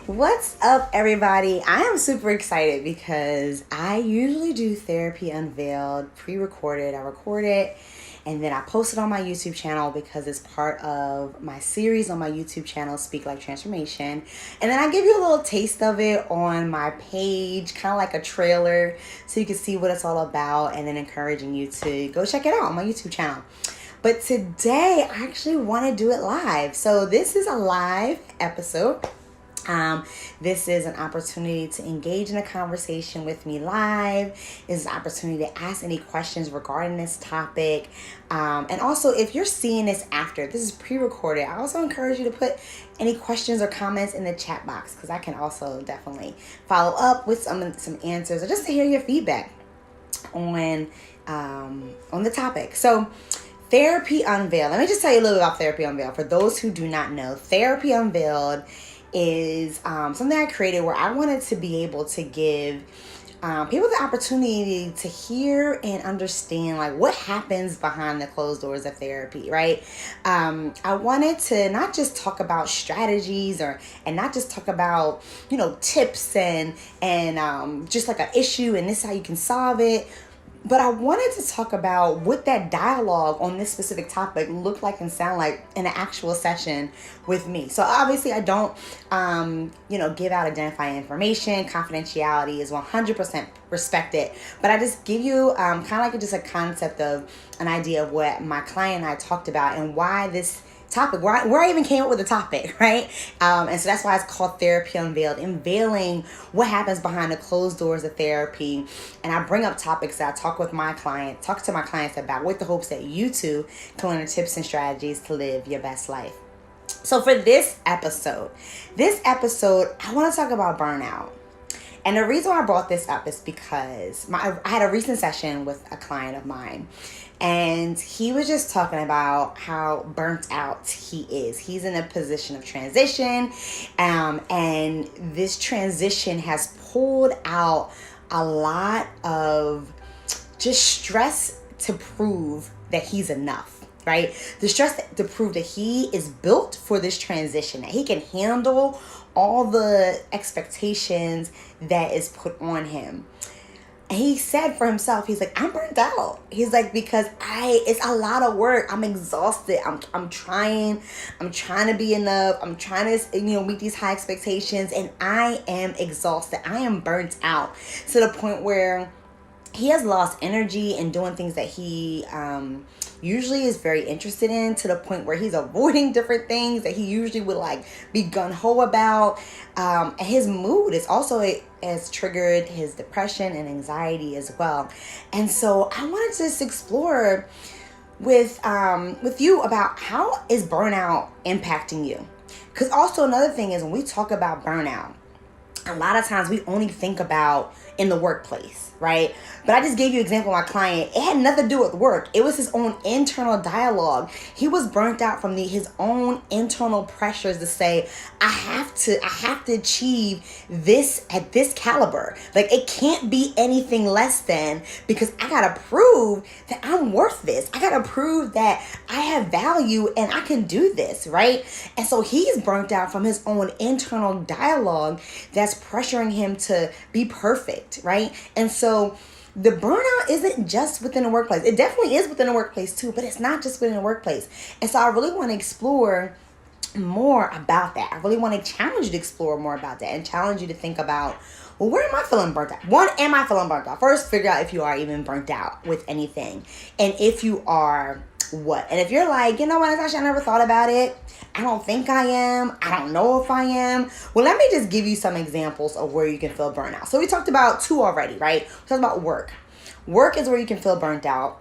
What's up, everybody? I am super excited because I usually do Therapy Unveiled pre-recorded. I record it and then I post it on my YouTube channel because it's part of my series on my YouTube channel, Speak Like Transformation. And then I give you a little taste of it on my page, kind of like a trailer, so you can see what it's all about, and then encouraging you to go check it out on my YouTube channel. But today, I actually want to do it live. So this is a live episode. This is an opportunity to engage in a conversation with me live. It's an opportunity to ask any questions regarding this topic. And also, if you're seeing this after, this is pre-recorded, I also encourage you to put any questions or comments in the chat box, because I can also definitely follow up with some answers, or just to hear your feedback on the topic. So, Therapy Unveiled. Let me just tell you a little bit about Therapy Unveiled. For those who do not know, Therapy Unveiled is something I created where I wanted to be able to give people the opportunity to hear and understand like what happens behind the closed doors of therapy, right? I wanted to not just talk about strategies and not just talk about, tips and just like an issue and this is how you can solve it. But I wanted to talk about what that dialogue on this specific topic looked like and sound like in an actual session with me. So obviously I don't, give out identifying information. Confidentiality is 100% respected. But I just give you kind of like just a concept of an idea of what my client and I talked about and why this topic, where I even came up with the topic, right? And so that's why it's called Therapy Unveiled, unveiling what happens behind the closed doors of therapy. And I bring up topics that I talk to my clients about, with the hopes that you too can learn tips and strategies to live your best life. So for this episode, I want to talk about burnout. And the reason why I brought this up is because I had a recent session with a client of mine, and he was just talking about how burnt out he is. He's in a position of transition, and this transition has pulled out a lot of just stress to prove that he's enough. Right? The stress to prove that he is built for this transition, that he can handle all the expectations that is put on him. And he said for himself, he's like, I'm burnt out. He's like, because it's a lot of work. I'm exhausted. I'm trying to be enough. I'm trying to, meet these high expectations, and I am exhausted. I am burnt out to the point where he has lost energy in doing things that he usually is very interested in, to the point where he's avoiding different things that he usually would like be gung-ho about. And his mood is also has triggered his depression and anxiety as well. And so I wanted to just explore with you about how is burnout impacting you. Because also another thing is, when we talk about burnout, a lot of times we only think about in the workplace, right? But I just gave you an example of my client. It had nothing to do with work. It was his own internal dialogue. He was burnt out from his own internal pressures to say, I have to achieve this at this caliber. Like, it can't be anything less than, because I gotta prove that I'm worth this. I gotta prove that I have value and I can do this, right? And so he's burnt out from his own internal dialogue that's pressuring him to be perfect, right? And so the burnout isn't just within the workplace. It definitely is within the workplace too, but it's not just within the workplace. And so I really want to explore more about that. I really want to challenge you to explore more about that, and challenge you to think about, well, where am I feeling burnt out? One, am I feeling burnt out? First, figure out if you are even burnt out with anything. And if you are, what? And if you're like, you know what, Natasha, I never thought about it. I don't think I am. I don't know if I am. Well, let me just give you some examples of where you can feel burnout. So we talked about two already, right? We talked about work. Work is where you can feel burnt out.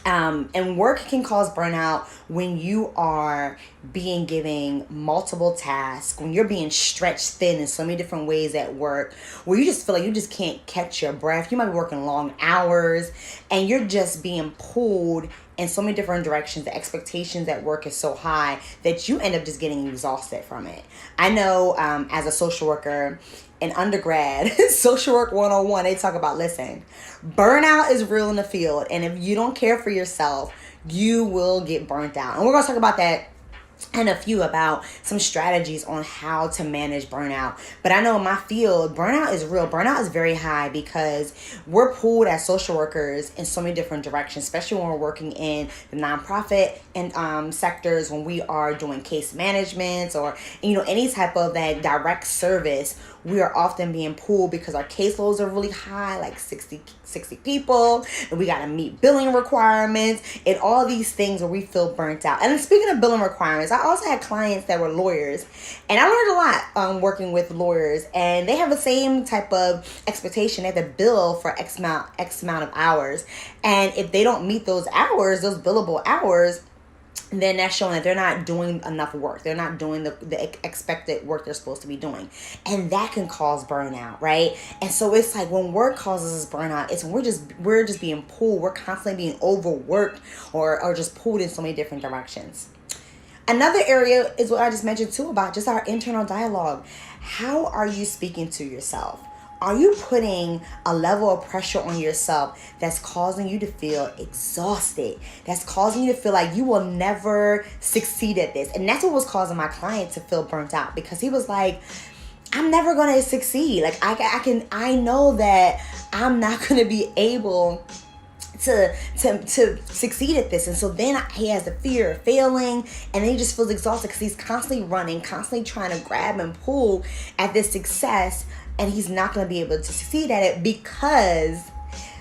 And work can cause burnout when you are being given multiple tasks, when you're being stretched thin in so many different ways at work, where you just feel like you just can't catch your breath. You might be working long hours and you're just being pulled in so many different directions. The expectations at work is so high that you end up just getting exhausted from it. I know as a social worker in undergrad, social work 101, they talk about, listen, burnout is real in the field. And if you don't care for yourself, you will get burnt out. And we're going to talk about that and a few about some strategies on how to manage burnout. But I know in my field, burnout is real. Burnout is very high because we're pulled as social workers in so many different directions, especially when we're working in the nonprofit and sectors, when we are doing case management or, any type of that direct service. We are often being pulled because our caseloads are really high, like 60 people, and we got to meet billing requirements and all these things where we feel burnt out. And then speaking of billing requirements, I also had clients that were lawyers, and I learned a lot working with lawyers, and they have the same type of expectation. They have to bill for X amount of hours, and if they don't meet those hours, those billable hours, then that's showing that they're not doing enough work. They're not doing the expected work they're supposed to be doing. And that can cause burnout, right? And so it's like when work causes us burnout, it's when we're just being pulled. We're constantly being overworked or just pulled in so many different directions. Another area is what I just mentioned too about just our internal dialogue. How are you speaking to yourself? Are you putting a level of pressure on yourself that's causing you to feel exhausted? That's causing you to feel like you will never succeed at this. And that's what was causing my client to feel burnt out, because he was like, I'm never going to succeed. Like I know that I'm not going to be able to succeed at this. And so then he has the fear of failing, and then he just feels exhausted because he's constantly running, constantly trying to grab and pull at this success, and he's not going to be able to succeed at it because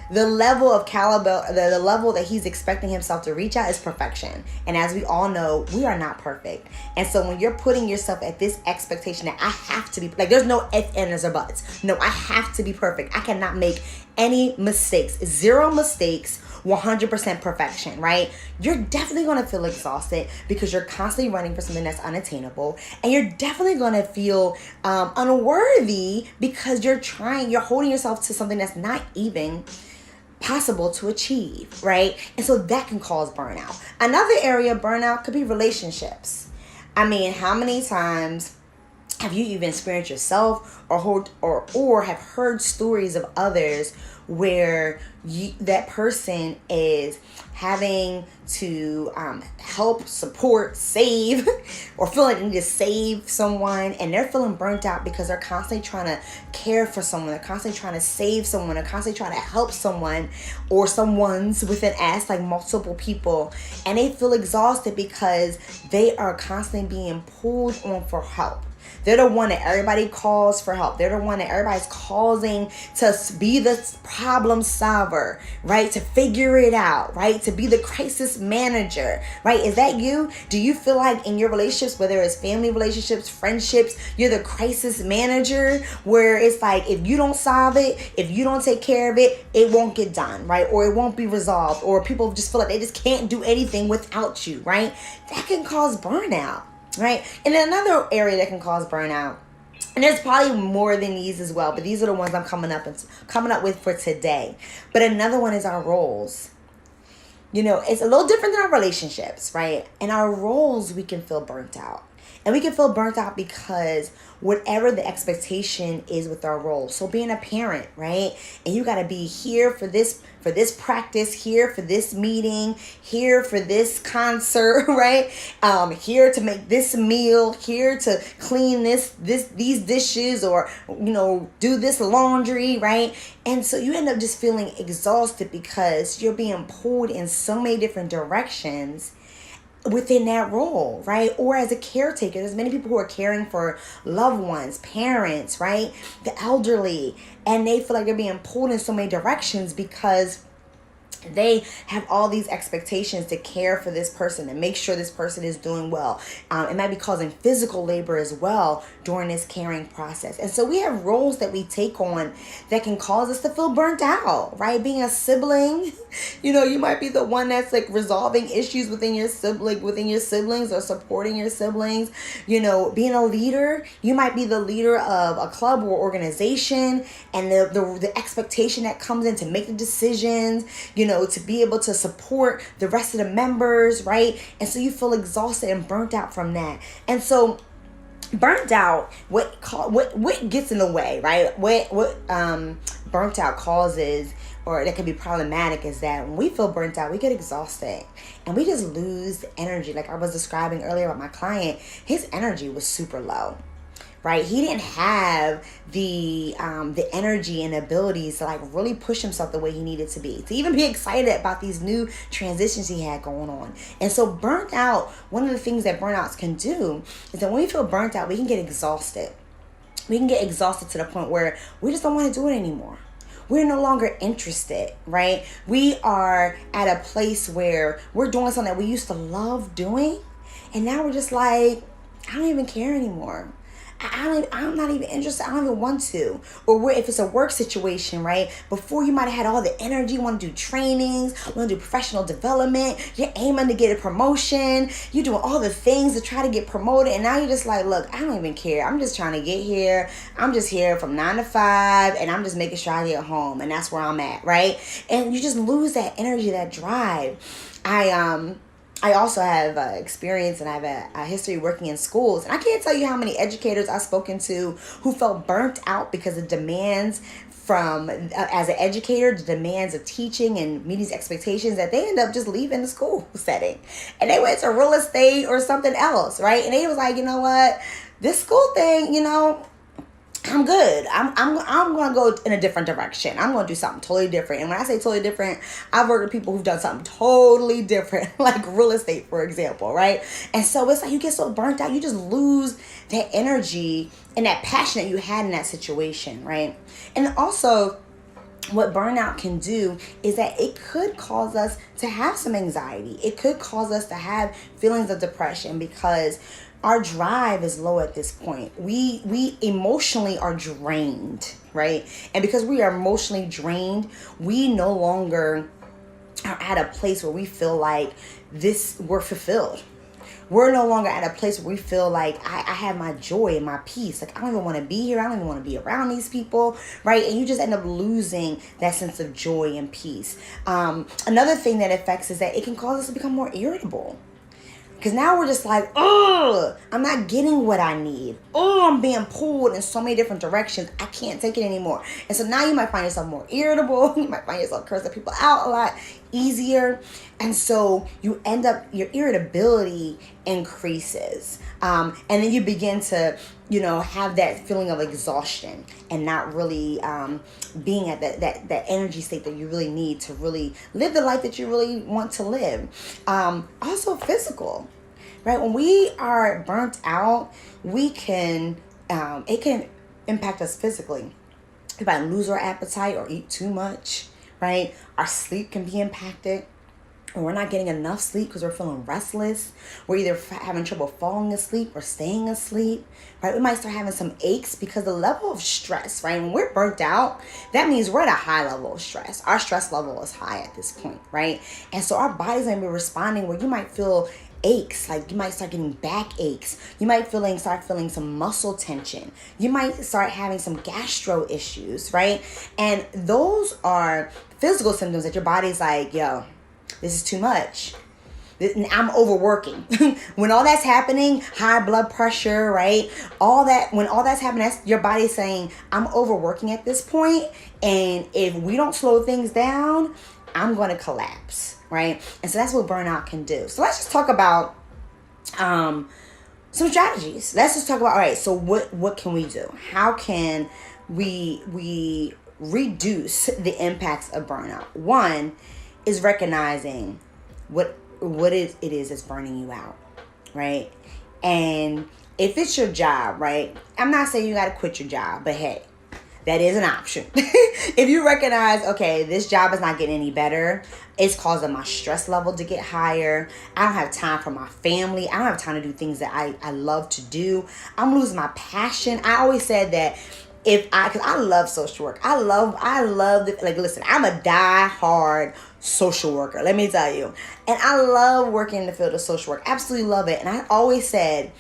the level of caliber, the level that he's expecting himself to reach at is perfection. And as we all know, we are not perfect. And so when you're putting yourself at this expectation that I have to be, like, there's no ifs, ands, or buts. No, I have to be perfect. I cannot make any mistakes. 0 mistakes, 100% perfection, right? You're definitely going to feel exhausted because you're constantly running for something that's unattainable. And you're definitely going to feel unworthy because you're holding yourself to something that's not even possible to achieve, right? And so that can cause burnout. Another area of burnout could be relationships. I mean, how many times have you even experienced yourself or have heard stories of others where that person is having to help, support, save, or feel like they need to save someone, and they're feeling burnt out because they're constantly trying to care for someone, they're constantly trying to save someone, they're constantly trying to help someone, or someone's with an S, like multiple people, and they feel exhausted because they are constantly being pulled on for help. They're the one that everybody calls for help. They're the one that everybody's causing to be the problem solver, right? To figure it out, right? To be the crisis manager, right? Is that you? Do you feel like in your relationships, whether it's family relationships, friendships, you're the crisis manager, where it's like, if you don't solve it, if you don't take care of it, it won't get done, right? Or it won't be resolved, or people just feel like they just can't do anything without you, right? That can cause burnout. Right? And then another area that can cause burnout, and there's probably more than these as well, but these are the ones I'm coming up with for today. But another one is our roles. It's a little different than our relationships, right? In our roles, we can feel burnt out. And we can feel burnt out because whatever the expectation is with our role. So being a parent, right? And you got to be here for this practice, here for this meeting, here for this concert, right? Here to make this meal, here to clean these dishes, or do this laundry, right? And so you end up just feeling exhausted because you're being pulled in so many different directions within that role, right? Or as a caretaker, there's many people who are caring for loved ones, parents, right? The elderly, and they feel like they're being pulled in so many directions because they have all these expectations to care for this person and make sure this person is doing well. It might be causing physical labor as well during this caring process. And so we have roles that we take on that can cause us to feel burnt out, right? Being a sibling, you might be the one that's like resolving issues within your siblings or supporting your siblings. Being a leader, you might be the leader of a club or organization, and the expectation that comes in to make the decisions, to be able to support the rest of the members, right? And so you feel exhausted and burnt out from that. And so burnt out, what gets in the way, right? What burnt out causes or that can be problematic is that when we feel burnt out, we get exhausted and we just lose the energy. Like I was describing earlier about my client, his energy was super low. Right, he didn't have the energy and abilities to like really push himself the way he needed to even be excited about these new transitions he had going on. And so burnt out, one of the things that burnouts can do is that when we feel burnt out, we can get exhausted. We can get exhausted to the point where we just don't want to do it anymore. We're no longer interested, right? We are at a place where we're doing something that we used to love doing, and now we're just like, I don't even care anymore. I'm not even interested. I don't even want to. Or if it's a work situation, right? Before you might have had all the energy, you want to do trainings, want to do professional development. You're aiming to get a promotion. You're doing all the things to try to get promoted. And now you're just like, look, I don't even care. I'm just trying to get here. I'm just here from 9 to 5 and I'm just making sure I get home. And that's where I'm at, right? And you just lose that energy, that drive. I also have experience and I have a history working in schools. And I can't tell you how many educators I've spoken to who felt burnt out because of demands from, as an educator, the demands of teaching and meeting these expectations, that they end up just leaving the school setting. And they went to real estate or something else, right? And they was like, you know what, this school thing, I'm good. I'm going to go in a different direction. I'm going to do something totally different. And when I say totally different, I've worked with people who've done something totally different, like real estate, for example, right? And so it's like you get so burnt out, you just lose that energy and that passion that you had in that situation, right? And also, what burnout can do is that it could cause us to have some anxiety. It could cause us to have feelings of depression because our drive is low at this point. We emotionally are drained, right? And because we are emotionally drained, we no longer are at a place where we feel like we're fulfilled. We're no longer at a place where we feel like I have my joy and my peace. Like I don't even want to be here. I don't even want to be around these people, right? And you just end up losing that sense of joy and peace. Another thing that affects is that it can cause us to become more irritable. Because now we're just like, oh, I'm not getting what I need. Oh, I'm being pulled in so many different directions. I can't take it anymore. And so now you might find yourself more irritable. You might find yourself cursing people out a lot easier. And so you end up, your irritability increases. And then you begin to, have that feeling of exhaustion and not really being at that energy state that you really need to really live the life that you really want to live. Also physical, right? When we are burnt out, it can impact us physically. We might lose our appetite or eat too much, right? Our sleep can be impacted. We're not getting enough sleep because we're feeling restless. We're either having trouble falling asleep or staying asleep, right? We might start having some aches because the level of stress, right? When we're burnt out, that means we're at a high level of stress. Our stress level is high at this point, right? And so our body's going to be responding where you might feel aches, like you might start getting back aches. You might start feeling some muscle tension. You might start having some gastro issues, right? And those are physical symptoms that your body's like, yo, this is too much. I'm overworking. When all that's happening, high blood pressure, right? When all that's happening, that's your body saying, I'm overworking at this point, and if we don't slow things down, I'm going to collapse, right? And so that's what burnout can do. So let's just talk about some strategies. Let's just talk about, all right, so what can we do? How can we reduce the impacts of burnout? One is recognizing what it is that's burning you out, right? And if it's your job, right? I'm not saying you got to quit your job, but hey, that is an option. If you recognize, okay, this job is not getting any better, it's causing my stress level to get higher. I don't have time for my family. I don't have time to do things that I love to do. I'm losing my passion. I always said that because I love social work. I love it. Like, listen, I'm a die-hard social worker, let me tell you. And I love working in the field of social work. Absolutely love it. And I always said,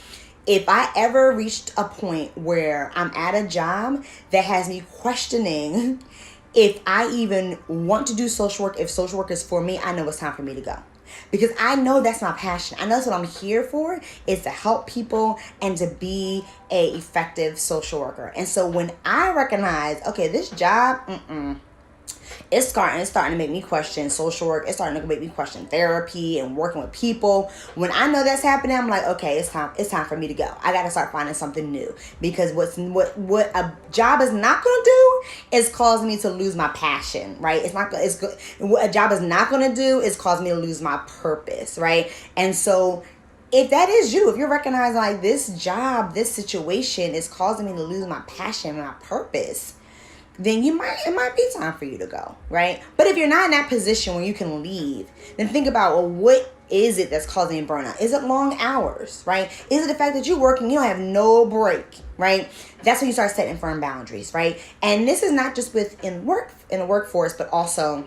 if I ever reached a point where I'm at a job that has me questioning if I even want to do social work, if social work is for me, I know it's time for me to go. Because I know that's my passion. I know that's what I'm here for, is to help people and to be a effective social worker. And so when I recognize, okay, this job, It's starting to make me question social work. It's starting to make me question therapy and working with people. When I know that's happening, I'm like, okay, it's time for me to go. I got to start finding something new, because what a job is not going to do is cause me to lose my passion, right? What a job is not going to do is cause me to lose my purpose, right? And so if that is you, if you're recognizing like this job, this situation is causing me to lose my passion and my purpose, then it might be time for you to go, right? But if you're not in that position where you can leave, then think about, well, what is it that's causing burnout? Is it long hours, right? Is it the fact that you're working, you don't have no break, right? That's when you start setting firm boundaries, right? And this is not just in the workforce, but also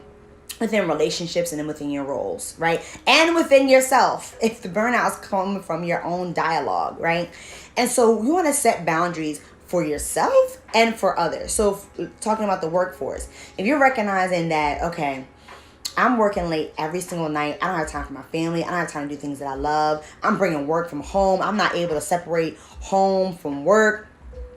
within relationships and then within your roles, right? And within yourself, if the burnout is coming from your own dialogue, right? And so you want to set boundaries for yourself and for others. So talking about the workforce, if you're recognizing that, okay, I'm working late every single night, I don't have time for my family, I don't have time to do things that I love, I'm bringing work from home, I'm not able to separate home from work.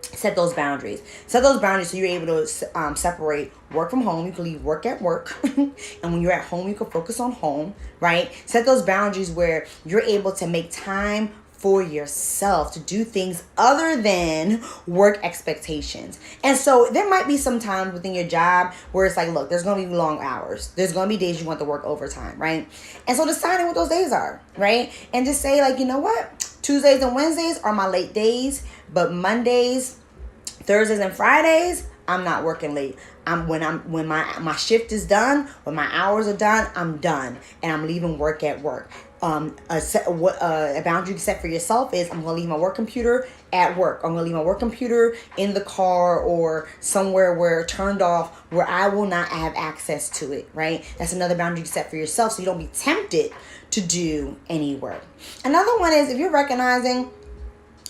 Set those boundaries. Set those boundaries so you're able to separate work from home. You can leave work at work. And when you're at home, you can focus on home, right? Set those boundaries where you're able to make time for yourself to do things other than work expectations. And so there might be some times within your job where it's like, look, there's going to be long hours. There's going to be days you want to work overtime, right? And so deciding what those days are, right? And just say like, you know what? Tuesdays and Wednesdays are my late days, but Mondays, Thursdays and Fridays, I'm not working late. When my shift is done, when my hours are done, I'm done, and I'm leaving work at work. A boundary set for yourself is, I'm going to leave my work computer at work. I'm going to leave my work computer in the car or somewhere where turned off, where I will not have access to it, right? That's another boundary set for yourself, so you don't be tempted to do any work. Another one is, if you're recognizing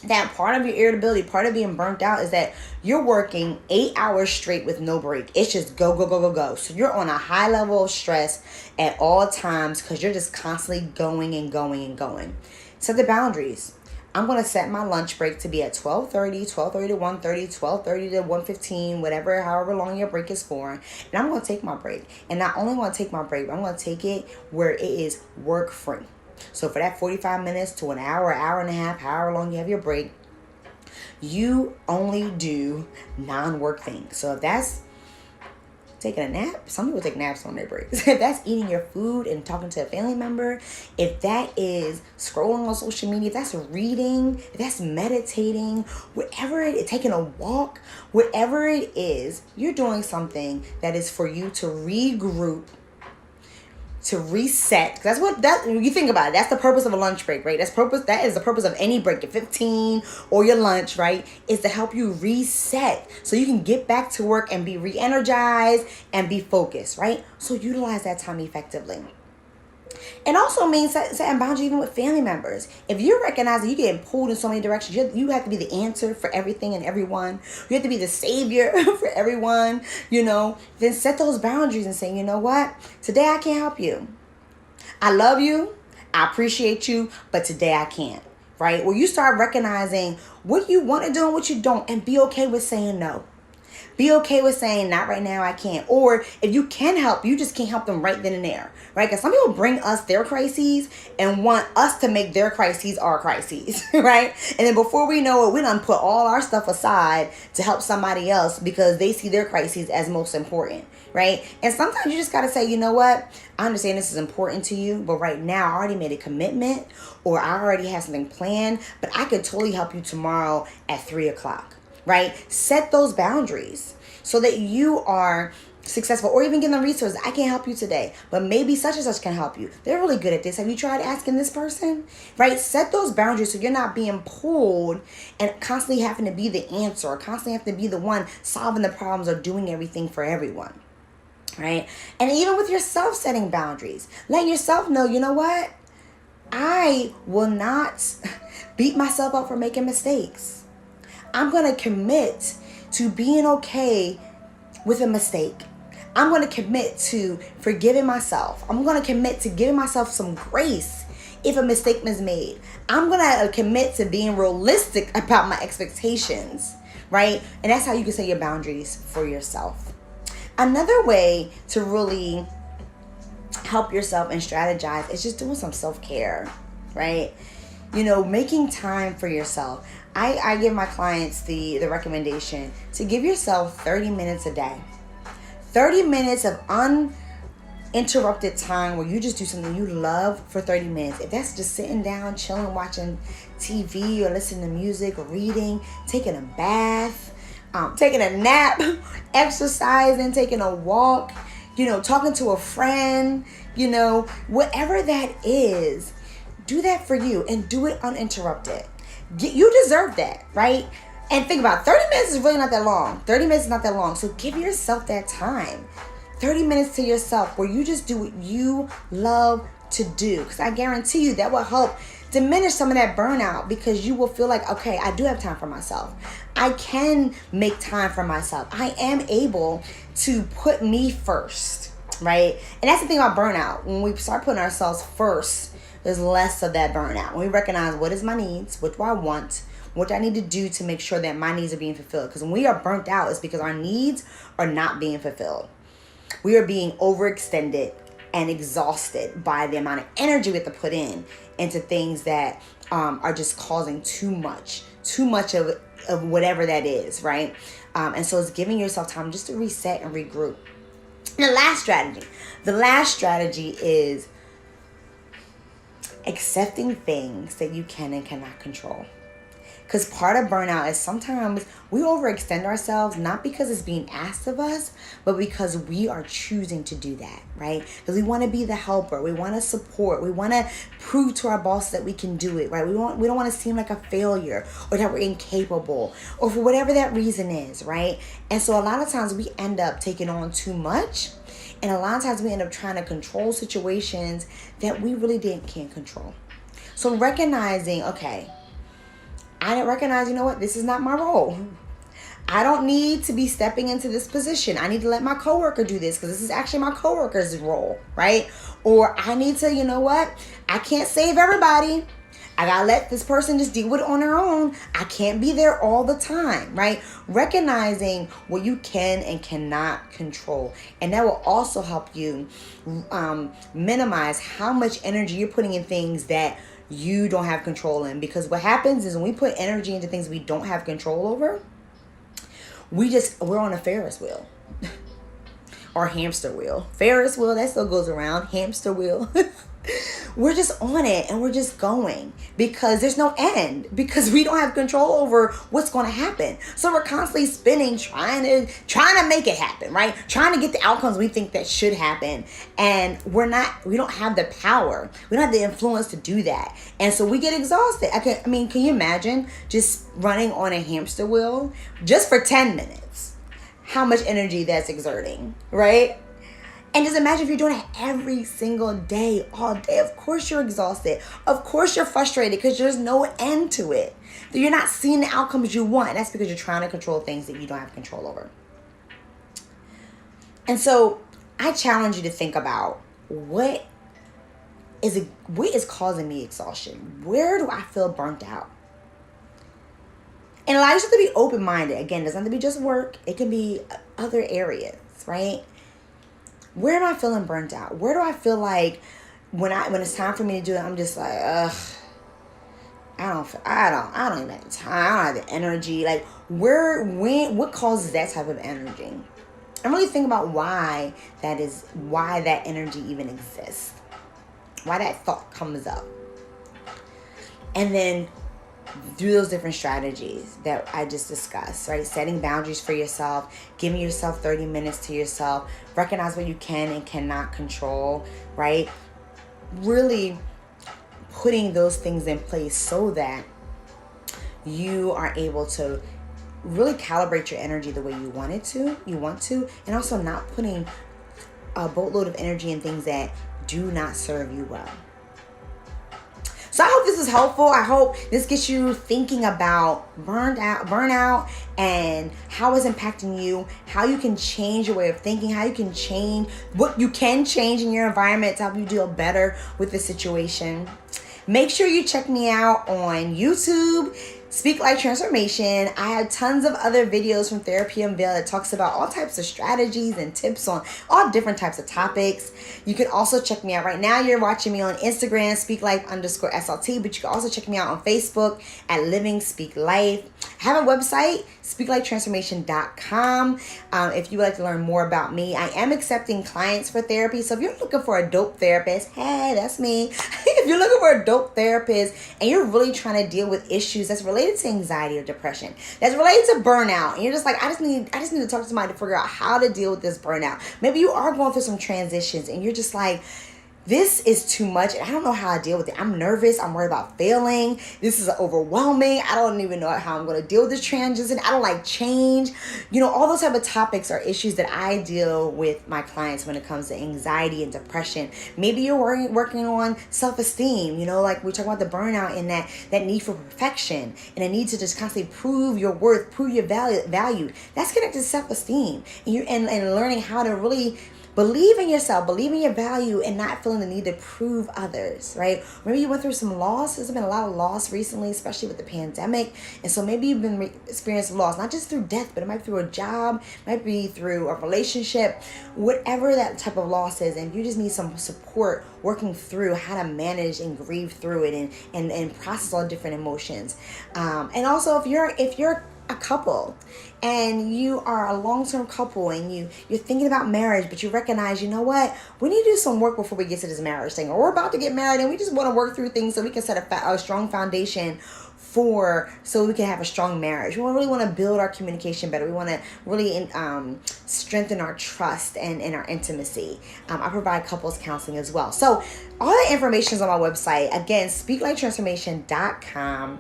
that part of your irritability, part of being burnt out, is that you're working 8 hours straight with no break. It's just go, go, go, go, go. So you're on a high level of stress at all times because you're just constantly going and going and going. Set the boundaries. I'm going to set my lunch break to be at 12:30 to 1:30, 12:30 to 1:15, whatever, however long your break is for. And I'm going to take my break. And not only want to take my break, but I'm going to take it where it is work free. So for that 45 minutes to an hour and a half, however long you have your break, you only do non-work things. So if that's taking a nap, some people take naps on their breaks. If that's eating your food and talking to a family member, if that is scrolling on social media, if that's reading, if that's meditating, whatever it is, taking a walk, whatever it is, you're doing something that is for you to regroup, to reset. That's when you think about it, that's the purpose of a lunch break, right? That is the purpose of any break, your 15 or your lunch, right? Is to help you reset so you can get back to work and be re-energized and be focused, right? So utilize that time effectively. It also means setting boundaries even with family members. If you recognize that you're getting pulled in so many directions, you have to be the answer for everything and everyone. You have to be the savior for everyone, then set those boundaries and say, you know what? Today I can't help you. I love you. I appreciate you, but today I can't, right? Where you start recognizing what you want to do and what you don't, and be okay with saying no. Be okay with saying, not right now, I can't. Or if you can help, you just can't help them right then and there, right? Because some people bring us their crises and want us to make their crises our crises, right? And then before we know it, we done put all our stuff aside to help somebody else because they see their crises as most important, right? And sometimes you just got to say, you know what? I understand this is important to you, but right now I already made a commitment, or I already have something planned, but I could totally help you tomorrow at 3:00. Right? Set those boundaries so that you are successful, or even give them resources. I can't help you today, but maybe such and such can help you. They're really good at this. Have you tried asking this person? Right? Set those boundaries so you're not being pulled and constantly having to be the answer, or constantly have to be the one solving the problems or doing everything for everyone. Right? And even with yourself, setting boundaries, letting yourself know, you know what? I will not beat myself up for making mistakes. I'm going to commit to being okay with a mistake. I'm going to commit to forgiving myself. I'm going to commit to giving myself some grace if a mistake is made. I'm going to commit to being realistic about my expectations, right? And that's how you can set your boundaries for yourself. Another way to really help yourself and strategize is just doing some self-care, right? Making time for yourself. I give my clients the recommendation to give yourself 30 minutes a day. 30 minutes of uninterrupted time where you just do something you love for 30 minutes. If that's just sitting down, chilling, watching TV or listening to music or reading, taking a bath, taking a nap, exercising, taking a walk, talking to a friend, whatever that is, do that for you and do it uninterrupted. You deserve that, right? And think about it, 30 minutes is really not that long. 30 minutes is not that long. So give yourself that time. 30 minutes to yourself where you just do what you love to do. Because I guarantee you that will help diminish some of that burnout, because you will feel like, okay, I do have time for myself. I can make time for myself. I am able to put me first, right? And that's the thing about burnout. When we start putting ourselves first, there's less of that burnout. When we recognize what is my needs, what do I want, what do I need to do to make sure that my needs are being fulfilled. Because when we are burnt out, it's because our needs are not being fulfilled. We are being overextended and exhausted by the amount of energy we have to put into things that are just causing too much of whatever that is, right? And so it's giving yourself time just to reset and regroup. And the last strategy is accepting things that you can and cannot control. Because part of burnout is sometimes we overextend ourselves, not because it's being asked of us, but because we are choosing to do that, right? Because we want to be the helper. We want to support. We want to prove to our boss that we can do it, right? We don't want to seem like a failure or that we're incapable or for whatever that reason is, right? And so a lot of times we end up taking on too much. And a lot of times we end up trying to control situations that we really can't control. So recognizing, okay, I didn't recognize, this is not my role. I don't need to be stepping into this position. I need to let my coworker do this because this is actually my coworker's role, right? Or I need to, I can't save everybody. I gotta let this person just deal with it on their own. I can't be there all the time, right? Recognizing what you can and cannot control. And that will also help you minimize how much energy you're putting in things that you don't have control in. Because what happens is when we put energy into things we don't have control over, we're on a Ferris wheel or hamster wheel. Ferris wheel, that still goes around. Hamster wheel. We're just on it and we're just going because there's no end, because we don't have control over what's going to happen. So we're constantly spinning, trying to make it happen, right? Trying to get the outcomes we think that should happen. And we don't have the power. We don't have the influence to do that. And so we get exhausted. Can you imagine just running on a hamster wheel just for 10 minutes? How much energy that's exerting, right? And just imagine if you're doing it every single day, all day. Of course you're exhausted. Of course you're frustrated because there's no end to it. You're not seeing the outcomes you want. And that's because you're trying to control things that you don't have control over. And so I challenge you to think about what is causing me exhaustion? Where do I feel burnt out? And allow yourself to be open-minded. Again, it doesn't have to be just work. It can be other areas, right? Where am I feeling burnt out? Where do I feel like when it's time for me to do it, I'm just like, ugh, I don't even have the time. I don't have the energy. Like what causes that type of energy? And really think about why that energy even exists. Why that thought comes up. And then through those different strategies that I just discussed, right? Setting boundaries for yourself, giving yourself 30 minutes to yourself, recognize what you can and cannot control, right? Really putting those things in place so that you are able to really calibrate your energy the way you want to, and also not putting a boatload of energy in things that do not serve you well. So I hope this is helpful. I hope this gets you thinking about burnout and how it's impacting you, how you can change your way of thinking, how you can change what you can change in your environment to help you deal better with the situation. Make sure you check me out on YouTube. Speak Life Transformation. I have tons of other videos from Therapy Unveiled that talks about all types of strategies and tips on all different types of topics. You can also check me out. Right now you're watching me on Instagram, speaklife_SLT, but you can also check me out on Facebook at Living Speak Life. I have a website, speaklifetransformation.com. If you would like to learn more about me, I am accepting clients for therapy. So if you're looking for a dope therapist, hey, that's me. If you're looking for a dope therapist and you're really trying to deal with issues that's related to anxiety or depression, that's related to burnout, and you're just like, I just need to talk to somebody to figure out how to deal with this burnout. Maybe you are going through some transitions and you're just like, this is too much and I don't know how to deal with it. I'm nervous. I'm worried about failing. This is overwhelming. I don't even know how I'm going to deal with this transition. I don't like change. All those type of topics are issues that I deal with my clients when it comes to anxiety and depression. Maybe you're working on self-esteem, like we talk about the burnout and that need for perfection and a need to just constantly prove your worth, prove your value. That's connected to self-esteem and learning how to really believe in yourself, believe in your value, and not feeling the need to prove others, right? Maybe you went through some loss. There's been a lot of loss recently, especially with the pandemic. And so maybe you've been experiencing loss, not just through death, but it might be through a job, might be through a relationship, whatever that type of loss is. And you just need some support working through how to manage and grieve through it and process all different emotions. And also if you're a couple and you are a long-term couple and you're thinking about marriage, but you recognize, we need to do some work before we get to this marriage thing, or we're about to get married and we just want to work through things so we can set a strong foundation so we can have a strong marriage. We really want to build our communication better. We want to really strengthen our trust and our intimacy. I provide couples counseling as well. So all the information is on my website. Again, speaklifetransformation.com.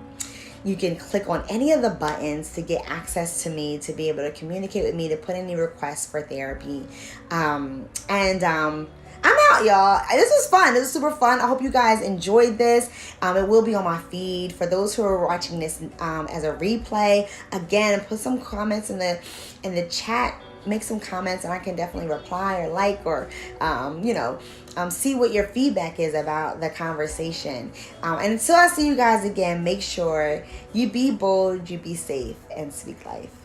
You can click on any of the buttons to get access to me, to be able to communicate with me, to put any requests for therapy. I'm out, y'all. This was fun. This was super fun. I hope you guys enjoyed this. It will be on my feed. For those who are watching this as a replay, again, put some comments in the chat. Make some comments and I can definitely reply or see what your feedback is about the conversation. And until I see you guys again, make sure you be bold, you be safe, and speak life.